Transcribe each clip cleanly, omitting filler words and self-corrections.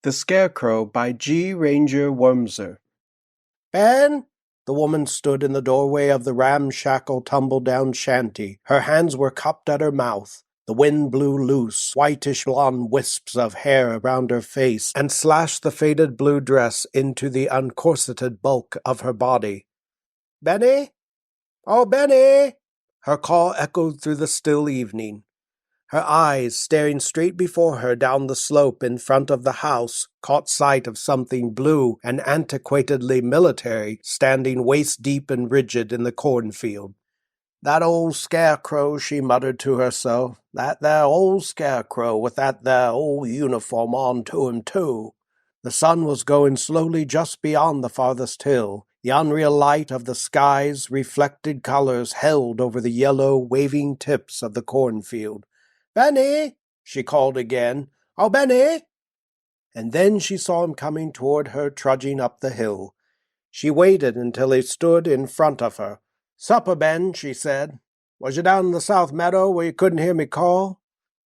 The Scarecrow by G. Ranger Wormser. Ben? The woman stood in the doorway of the ramshackle, tumble-down shanty. Her hands were cupped at her mouth. The wind blew loose, whitish blonde wisps of hair around her face and slashed the faded blue dress into the uncorseted bulk of her body. "Benny? Oh, Benny!" Her call echoed through the still evening. Her eyes, staring straight before her down the slope in front of the house, caught sight of something blue and antiquatedly military standing waist-deep and rigid in the cornfield. "That old Scarecrow," she muttered to herself. "That there old Scarecrow with that there old uniform on to him, too." The sun was going slowly just beyond the farthest hill. The unreal light of the sky's reflected colors held over the yellow, waving tips of the cornfield. "Benny!" she called again. "Oh, Benny!" And then she saw him coming toward her, trudging up the hill. She waited until he stood in front of her. "Supper, Ben," she said. "Was you down in the south meadow where you couldn't hear me call?"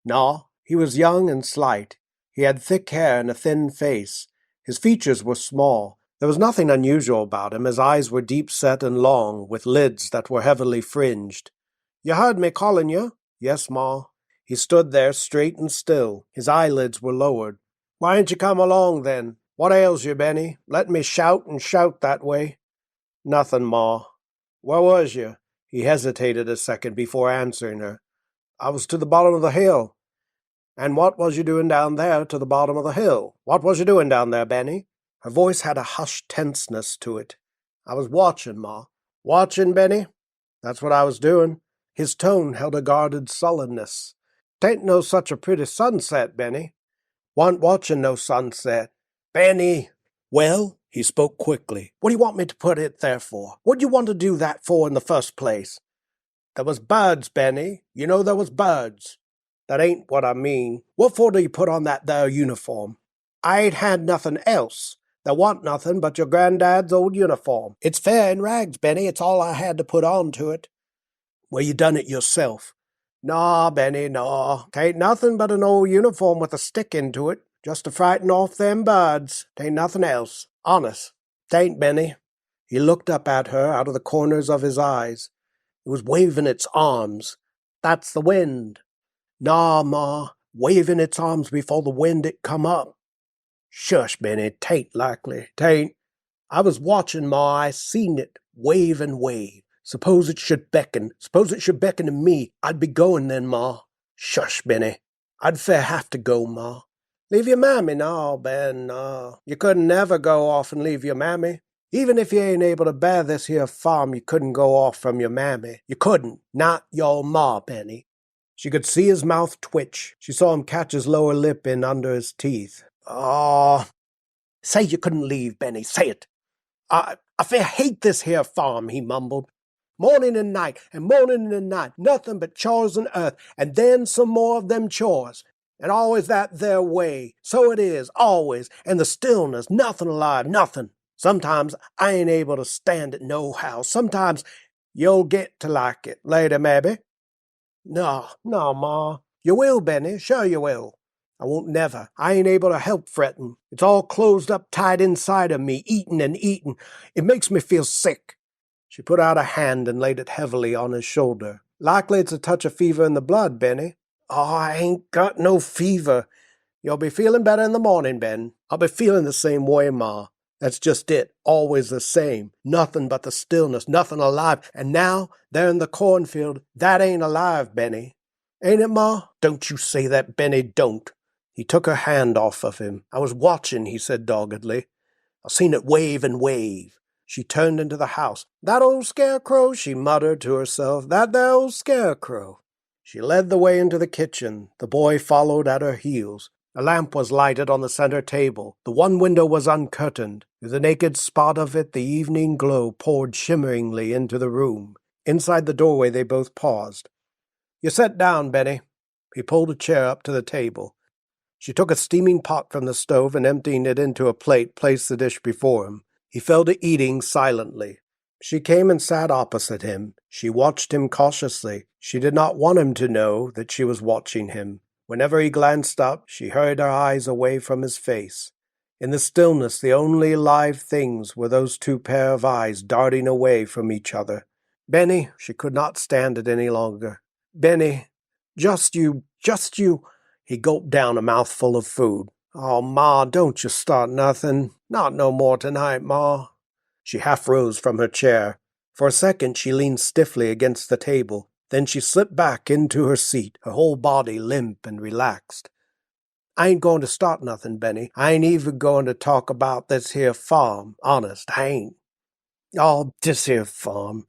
No, he was young and slight. He had thick hair and a thin face. His features were small. There was nothing unusual about him. His eyes were deep-set and long, with lids that were heavily fringed. "You heard me calling you?" "Yes, Ma." He stood there straight and still. His eyelids were lowered. "Why ain't you come along, then? What ails you, Benny? Let me shout and shout that way." "Nothing, Ma." "Where was you?" He hesitated a second before answering her. "I was to the bottom of the hill." "And what was you doing down there to the bottom of the hill? What was you doing down there, Benny?" Her voice had a hushed tenseness to it. "I was watching, Ma." "Watching, Benny?" "That's what I was doing." His tone held a guarded sullenness. "'Tain't no such a pretty sunset, Benny." "Wa'n't watching no sunset." "Benny!" "Well?" He spoke quickly. "What do you want me to put it there for? What do you want to do that for in the first place?" "There was birds, Benny. You know there was birds." "That ain't what I mean. What for do you put on that there uniform?" "I ain't had nothing else. There wa'n't nothing but your granddad's old uniform. It's fair in rags, Benny. It's all I had to put on to it." "Well, you done it yourself." "Naw, Benny, naw. 'Tain't nothing but an old uniform with a stick into it, just to frighten off them birds. 'Tain't nothing else. Honest. 'Tain't, Benny." He looked up at her out of the corners of his eyes. It was waving its arms. "That's the wind." "Naw, Ma, waving its arms before the wind it come up." "Shush, Benny, 'tain't likely. 'Tain't. I was watching, Ma. I seen it wave and wave. Suppose it should beckon to me. I'd be going then, Ma." "Shush, Benny." "I'd fair have to go, Ma." "Leave your mammy?" "No, Ben, no. You couldn't never go off and leave your mammy. Even if you ain't able to bear this here farm, you couldn't go off from your mammy. You couldn't. Not your Ma, Benny." She could see his mouth twitch. She saw him catch his lower lip in under his teeth. "Oh, say you couldn't leave, Benny. Say it." I fair hate this here farm," he mumbled. "Morning and night, and morning and night, nothing but chores and earth, and then some more of them chores. And always that there way. So it is, always, and the stillness, nothing alive, nothing. Sometimes I ain't able to stand it nohow. Sometimes you'll get to like it later, maybe." "No, no, Ma." "You will, Benny, sure you will." "I won't never. I ain't able to help fretting. It's all closed up tight inside of me, eatin' and eatin'. It makes me feel sick." She put out a hand and laid it heavily on his shoulder. "Likely it's a touch of fever in the blood, Benny." "Oh, I ain't got no fever." "You'll be feeling better in the morning, Ben." "I'll be feeling the same way, Ma." "That's just it. Always the same. Nothing but the stillness, nothing alive. And now, there in the cornfield, that ain't alive, Benny." "Ain't it, Ma?" "Don't you say that, Benny, don't." He took her hand off of him. "I was watching," he said doggedly. "I seen it wave and wave." She turned into the house. "That old Scarecrow," she muttered to herself. "That there old Scarecrow." She led the way into the kitchen. The boy followed at her heels. A lamp was lighted on the center table. The one window was uncurtained. Through the naked spot of it, the evening glow poured shimmeringly into the room. Inside the doorway they both paused. "You sit down, Benny." He pulled a chair up to the table. She took a steaming pot from the stove and, emptying it into a plate, placed the dish before him. He fell to eating silently. She came and sat opposite him. She watched him cautiously. She did not want him to know that she was watching him. Whenever he glanced up, she hurried her eyes away from his face. In the stillness, the only live things were those two pair of eyes darting away from each other. Benny, she could not stand it any longer. Benny, just you. He gulped down a mouthful of food. Oh, Ma, don't you start nothing. Not no more tonight, Ma. She half rose from her chair. For a second she leaned stiffly against the table. Then she slipped back into her seat, her whole body limp and relaxed. I ain't going to start nothing, Benny. I ain't even going to talk about this here farm. Honest, I ain't. Oh, this here farm.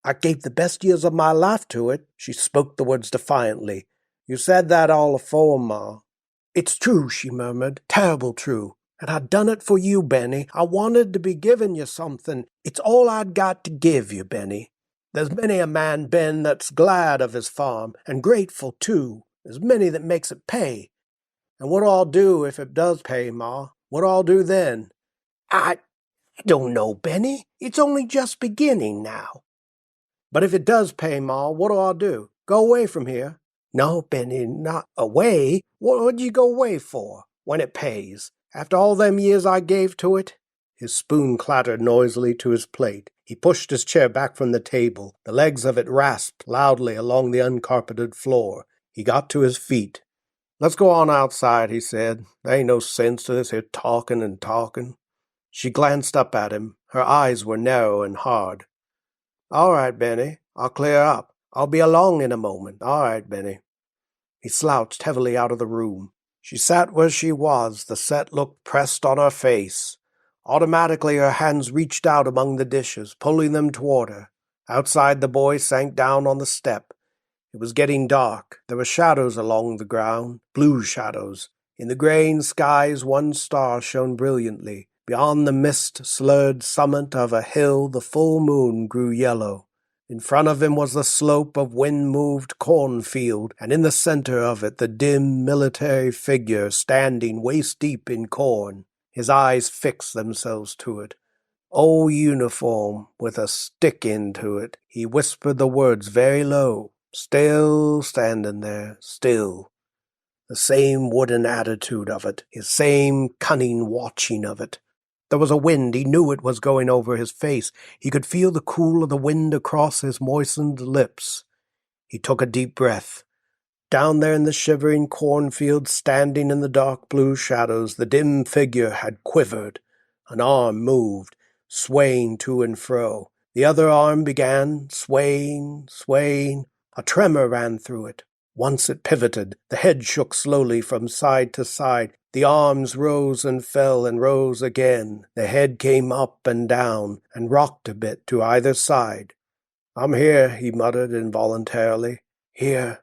I gave the best years of my life to it. She spoke the words defiantly. You said that all afore, Ma. It's true, she murmured. Terrible true. And I done it for you, Benny. I wanted to be giving you something. It's all I'd got to give you, Benny. There's many a man, Ben, that's glad of his farm, and grateful, too. There's many that makes it pay. And what'll I do if it does pay, Ma? What'll I do then? I don't know, Benny. It's only just beginning now. But if it does pay, Ma, what'll I do? Go away from here? No, Benny, not away. What'd you go away for, when it pays? After all them years I gave to it? His spoon clattered noisily to his plate. He pushed his chair back from the table. The legs of it rasped loudly along the uncarpeted floor. He got to his feet. Let's go on outside, he said. There ain't no sense to this here talking and talking. She glanced up at him. Her eyes were narrow and hard. All right, Benny. I'll clear up. I'll be along in a moment. All right, Benny. He slouched heavily out of the room. She sat where she was, the set look pressed on her face. Automatically her hands reached out among the dishes, pulling them toward her. Outside, the boy sank down on the step. It was getting dark. There were shadows along the ground, blue shadows. In the graying skies, one star shone brilliantly. Beyond the mist-slurred summit of a hill, the full moon grew yellow. In front of him was the slope of wind-moved cornfield, and in the center of it the dim military figure standing waist-deep in corn. His eyes fixed themselves to it. Old uniform with a stick into it. He whispered the words very low. Still standing there, still. The same wooden attitude of it, his same cunning watching of it. There was a wind. He knew it was going over his face. He could feel the cool of the wind across his moistened lips. He took a deep breath. Down there in the shivering cornfield, standing in the dark blue shadows, the dim figure had quivered. An arm moved, swaying to and fro. The other arm began, swaying. A tremor ran through it. Once it pivoted. The head shook slowly from side to side. The arms rose and fell and rose again. The head came up and down and rocked a bit to either side. I'm here, he muttered involuntarily. Here.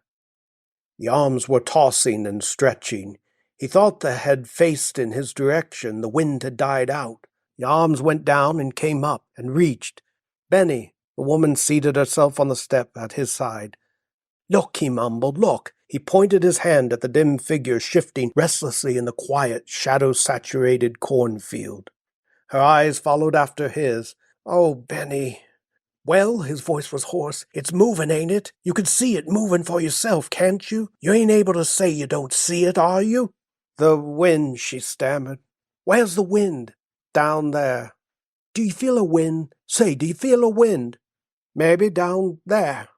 The arms were tossing and stretching. He thought the head faced in his direction. The wind had died out. The arms went down and came up and reached. Benny. The woman seated herself on the step at his side. Look, he mumbled, look. He pointed his hand at the dim figure shifting restlessly in the quiet, shadow-saturated cornfield. Her eyes followed after his. Oh, Benny. Well, his voice was hoarse. It's moving, ain't it? You can see it moving for yourself, can't you? You ain't able to say you don't see it, are you? The wind, she stammered. Where's the wind? Down there. Do you feel a wind? Say, do you feel a wind? Maybe down there.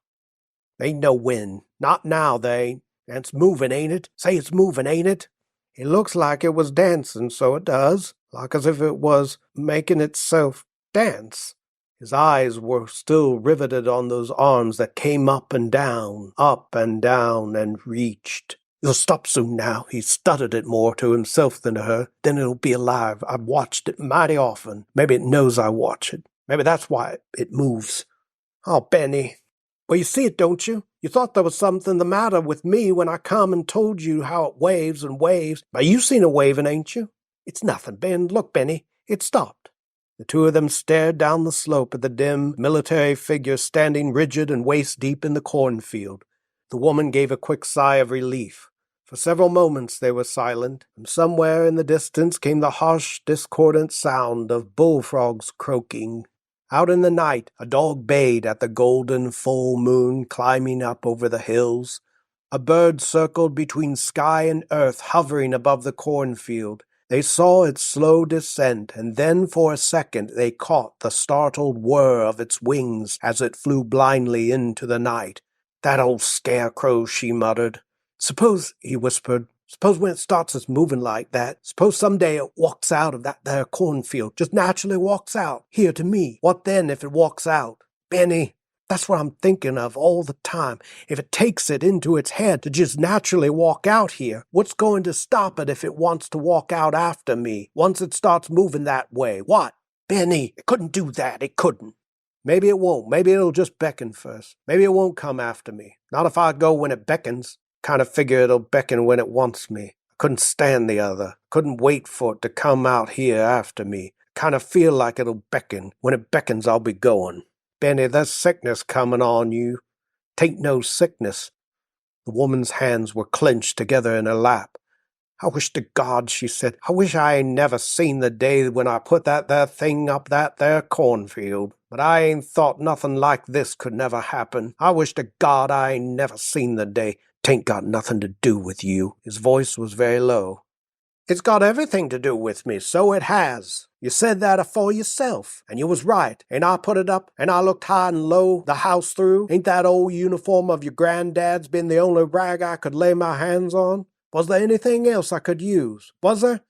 Ain't no wind. Not now, there ain't. And it's moving, ain't it? Say it's moving, ain't it? It looks like it was dancing, so it does. Like as if it was making itself dance. His eyes were still riveted on those arms that came up and down, and reached. You'll stop soon now. He stuttered it more to himself than to her. Then it'll be alive. I've watched it mighty often. Maybe it knows I watch it. Maybe that's why it moves. Oh, Benny. Well, you see it, don't you? You thought there was something the matter with me when I come and told you how it waves and waves. Now, you seen it waving, ain't you? It's nothing, Ben. Look, Benny. It stopped. The two of them stared down the slope at the dim military figure standing rigid and waist-deep in the cornfield. The woman gave a quick sigh of relief. For several moments they were silent. From somewhere in the distance came the harsh, discordant sound of bullfrogs croaking. Out in the night, a dog bayed at the golden full moon climbing up over the hills. A bird circled between sky and earth, hovering above the cornfield. They saw its slow descent, and then for a second they caught the startled whir of its wings as it flew blindly into the night. "That old Scarecrow," she muttered. "Suppose," he whispered, "suppose when it starts its moving like that, suppose someday it walks out of that there cornfield, just naturally walks out, here to me. What then if it walks out? Benny, that's what I'm thinking of all the time. If it takes it into its head to just naturally walk out here, what's going to stop it if it wants to walk out after me, once it starts moving that way? What? Benny, it couldn't do that, it couldn't. Maybe it won't. Maybe it'll just beckon first. Maybe it won't come after me. Not if I go when it beckons. Kind of figure it'll beckon when it wants me. I couldn't stand the other. Couldn't wait for it to come out here after me. Kind of feel like it'll beckon. When it beckons, I'll be going. Benny, there's sickness coming on you. 'Tain't no sickness." The woman's hands were clenched together in her lap. "I wish to God," she said, "I wish I ain't never seen the day when I put that there thing up that there cornfield. But I ain't thought nothing like this could never happen. I wish to God I ain't never seen the day. 'Tain't got nothing to do with you." His voice was very low. "It's got everything to do with me, so it has. You said that afore yourself, and you was right. Ain't I put it up, and I looked high and low the house through? Ain't that old uniform of your granddad's been the only rag I could lay my hands on? Was there anything else I could use? Was there?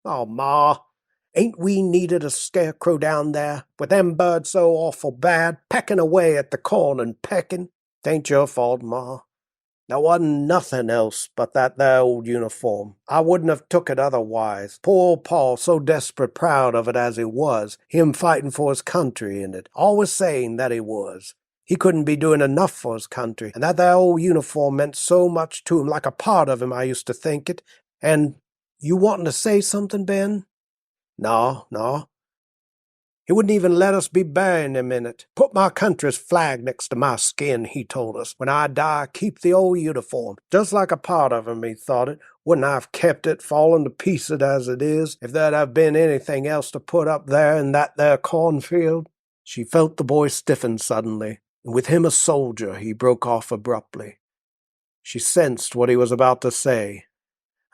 Oh, Ma, ain't we needed a scarecrow down there, with them birds so awful bad, pecking away at the corn and pecking? 'Tain't your fault, Ma. There wasn't nothing else but that there old uniform. I wouldn't have took it otherwise. Poor old Paul, so desperate proud of it as he was, him fighting for his country in it, always saying that he was. He couldn't be doing enough for his country, and that there old uniform meant so much to him, like a part of him, I used to think it. And you wanting to say something, Ben?" No. He wouldn't even let us be burying him in it. "Put my country's flag next to my skin," he told us. "When I die, keep the old uniform. Just like a part of him, he thought it. Wouldn't I have kept it, falling to pieces as it is, if there'd have been anything else to put up there in that there cornfield?" She felt the boy stiffen suddenly, and with him a soldier, he broke off abruptly. She sensed what he was about to say.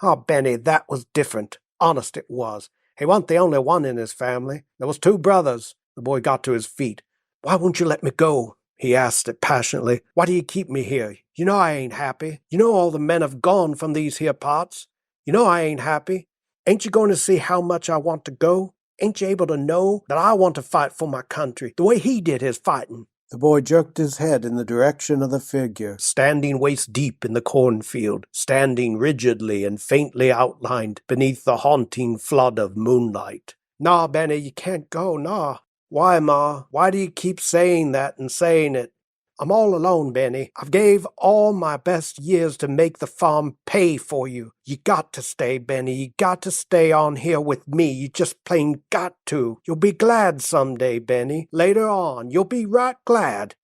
"Oh, Benny, that was different. Honest it was. He wasn't the only one in his family. There was 2 brothers. The boy got to his feet. "Why won't you let me go?" he asked it passionately. "Why do you keep me here? You know I ain't happy. You know all the men have gone from these here parts. You know I ain't happy. Ain't you going to see how much I want to go? Ain't you able to know that I want to fight for my country, the way he did his fighting?" The boy jerked his head in the direction of the figure, standing waist deep in the cornfield, standing rigidly and faintly outlined beneath the haunting flood of moonlight. "Nah, Benny, you can't go, nah." "Why, Ma? Why do you keep saying that and saying it?" "I'm all alone, Benny. I've gave all my best years to make the farm pay for you. You got to stay, Benny. You got to stay on here with me. You just plain got to. You'll be glad someday, Benny. Later on, you'll be right glad."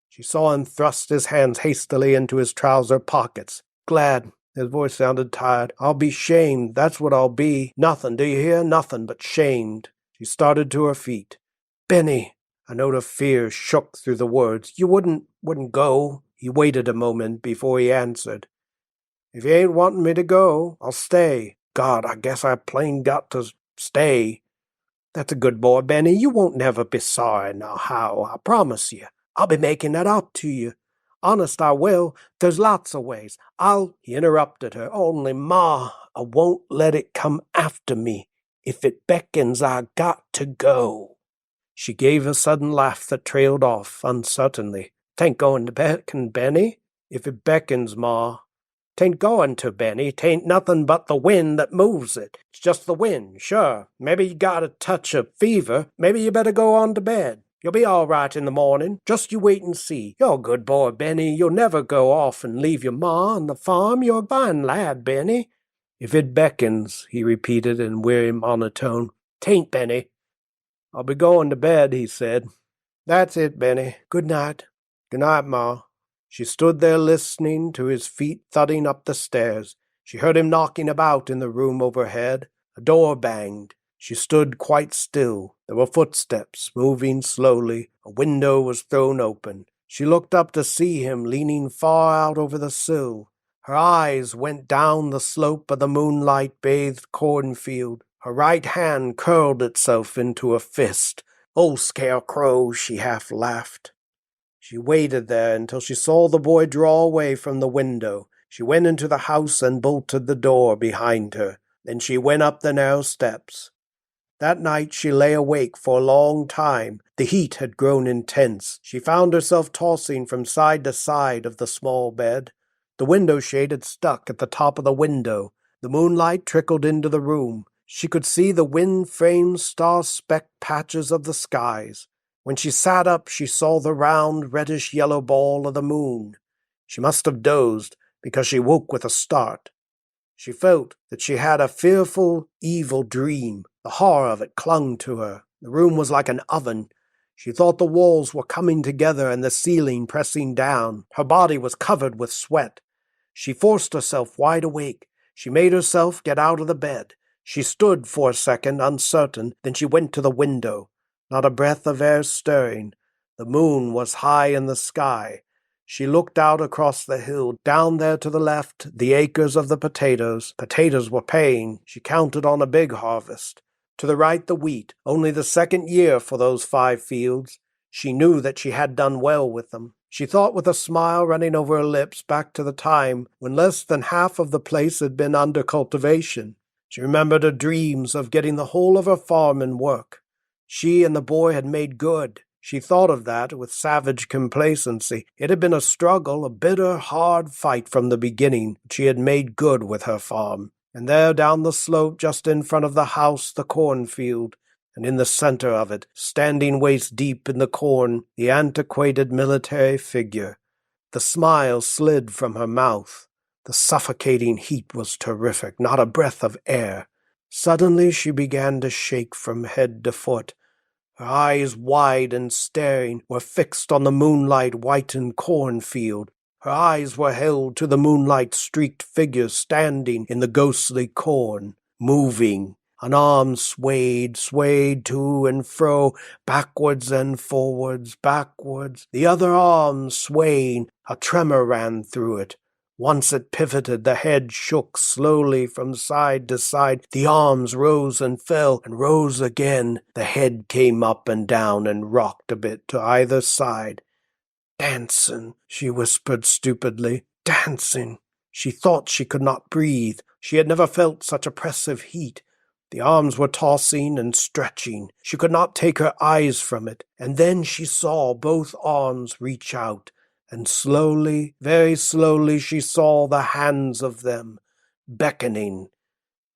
She saw him thrust his hands hastily into his trouser pockets. "Glad." His voice sounded tired. "I'll be shamed. That's what I'll be. Nothing, do you hear? Nothing but shamed." She started to her feet. "Benny." A note of fear shook through the words. "You wouldn't go?" He waited a moment before he answered. "If you ain't wanting me to go, I'll stay. God, I guess I plain got to stay." "That's a good boy, Benny. You won't never be sorry now how, I promise you. I'll be making that up to you. Honest, I will. There's lots of ways. He interrupted her. "Only, Ma, I won't let it come after me. If it beckons, I got to go." She gave a sudden laugh that trailed off uncertainly. "'Tain't going to beckon, Benny. If it beckons, Ma. 'Tain't going to, Benny. 'Tain't nothing but the wind that moves it. It's just the wind, sure. Maybe you got a touch of fever. Maybe you better go on to bed. You'll be all right in the morning. Just you wait and see. You're a good boy, Benny. You'll never go off and leave your ma on the farm. You're a fine lad, Benny." "If it beckons," he repeated in weary monotone. "'Tain't, Benny." "I'll be going to bed," he said. "That's it, Benny. Good night." "Good night, Ma." She stood there listening to his feet thudding up the stairs. She heard him knocking about in the room overhead. A door banged. She stood quite still. There were footsteps moving slowly. A window was thrown open. She looked up to see him leaning far out over the sill. Her eyes went down the slope of the moonlight-bathed cornfield. Her right hand curled itself into a fist. "Oh, Scarecrow," she half laughed. She waited there until she saw the boy draw away from the window. She went into the house and bolted the door behind her. Then she went up the narrow steps. That night she lay awake for a long time. The heat had grown intense. She found herself tossing from side to side of the small bed. The window shade had stuck at the top of the window. The moonlight trickled into the room. She could see the wind-framed, star-specked patches of the skies. When she sat up, she saw the round, reddish-yellow ball of the moon. She must have dozed, because she woke with a start. She felt that she had a fearful, evil dream. The horror of it clung to her. The room was like an oven. She thought the walls were coming together and the ceiling pressing down. Her body was covered with sweat. She forced herself wide awake. She made herself get out of the bed. She stood for a second, uncertain. Then she went to the window. Not a breath of air stirring. The moon was high in the sky. She looked out across the hill. Down there to the left, the acres of the potatoes. Potatoes were paying. She counted on a big harvest. To the right, the wheat. Only the second year for those 5 fields. She knew that she had done well with them. She thought with a smile running over her lips back to the time when less than half of the place had been under cultivation. She remembered her dreams of getting the whole of her farm in work. She and the boy had made good. She thought of that with savage complacency. It had been a struggle, a bitter, hard fight from the beginning, but she had made good with her farm. And there down the slope, just in front of the house, the cornfield, and in the center of it, standing waist-deep in the corn, the antiquated military figure. The smile slid from her mouth. The suffocating heat was terrific, not a breath of air. Suddenly she began to shake from head to foot. Her eyes, wide and staring, were fixed on the moonlight-whitened cornfield. Her eyes were held to the moonlight-streaked figure standing in the ghostly corn, moving. An arm swayed to and fro, backwards and forwards, backwards. The other arm swaying, a tremor ran through it. Once it pivoted, the head shook slowly from side to side. The arms rose and fell, and rose again. The head came up and down and rocked a bit to either side. "Dancing," she whispered stupidly. "Dancing." She thought she could not breathe. She had never felt such oppressive heat. The arms were tossing and stretching. She could not take her eyes from it. And then she saw both arms reach out. And slowly, very slowly, she saw the hands of them, beckoning.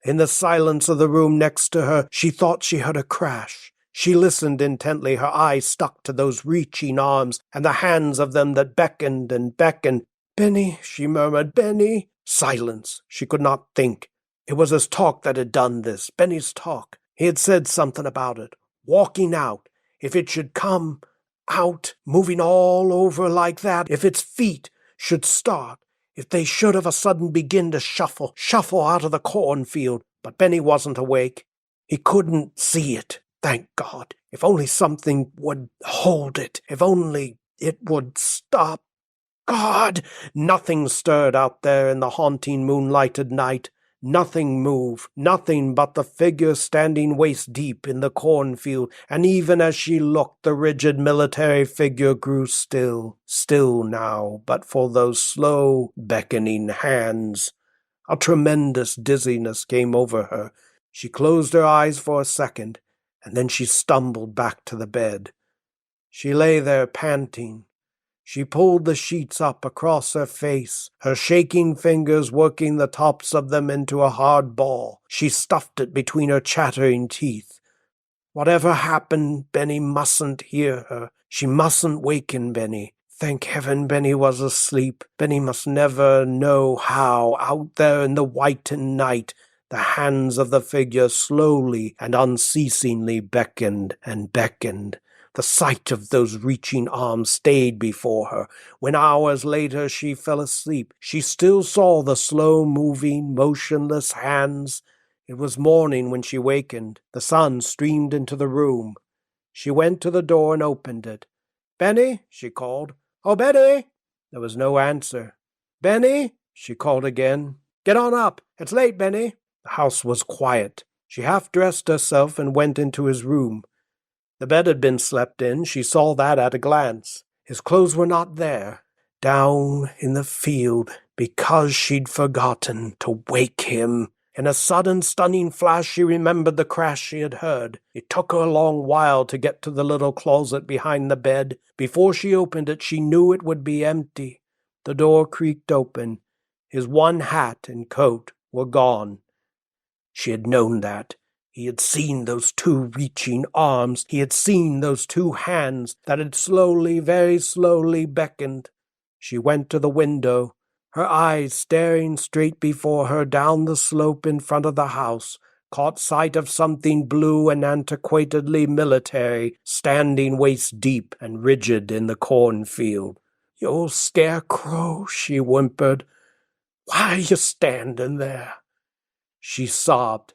In the silence of the room next to her, she thought she heard a crash. She listened intently, her eyes stuck to those reaching arms, and the hands of them that beckoned and beckoned. "Benny," she murmured, "Benny." Silence. She could not think. It was his talk that had done this, Benny's talk. He had said something about it. Walking out. If it should come out, moving all over like that, if its feet should start, if they should of a sudden begin to shuffle out of the cornfield. But Benny wasn't awake. He couldn't see it. Thank God. If only something would hold it. If only it would stop. God! Nothing stirred out there in the haunting moonlighted night. Nothing moved, nothing but the figure standing waist-deep in the cornfield, and even as she looked, the rigid military figure grew still now, but for those slow, beckoning hands. A tremendous dizziness came over her. She closed her eyes for a second, and then she stumbled back to the bed. She lay there panting. She pulled the sheets up across her face, her shaking fingers working the tops of them into a hard ball. She stuffed it between her chattering teeth. Whatever happened, Benny mustn't hear her. She mustn't waken Benny. Thank heaven Benny was asleep. Benny must never know how, out there in the whitened night, the hands of the figure slowly and unceasingly beckoned and beckoned. The sight of those reaching arms stayed before her. When hours later she fell asleep, she still saw the slow-moving, motionless hands. It was morning when she wakened. The sun streamed into the room. She went to the door and opened it. "Benny," she called. "Oh, Benny!" There was no answer. "Benny!" she called again. "Get on up. It's late, Benny." The house was quiet. She half-dressed herself and went into his room. The bed had been slept in. She saw that at a glance. His clothes were not there. Down in the field, because she'd forgotten to wake him. In a sudden, stunning flash, she remembered the crash she had heard. It took her a long while to get to the little closet behind the bed. Before she opened it, she knew it would be empty. The door creaked open. His one hat and coat were gone. She had known that. He had seen those two reaching arms. He had seen those two hands that had slowly, very slowly beckoned. She went to the window, her eyes staring straight before her down the slope in front of the house, caught sight of something blue and antiquatedly military standing waist-deep and rigid in the cornfield. "You Scarecrow," she whimpered. "Why are you standing there?" She sobbed.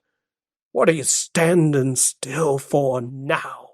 "What are you standing still for now?"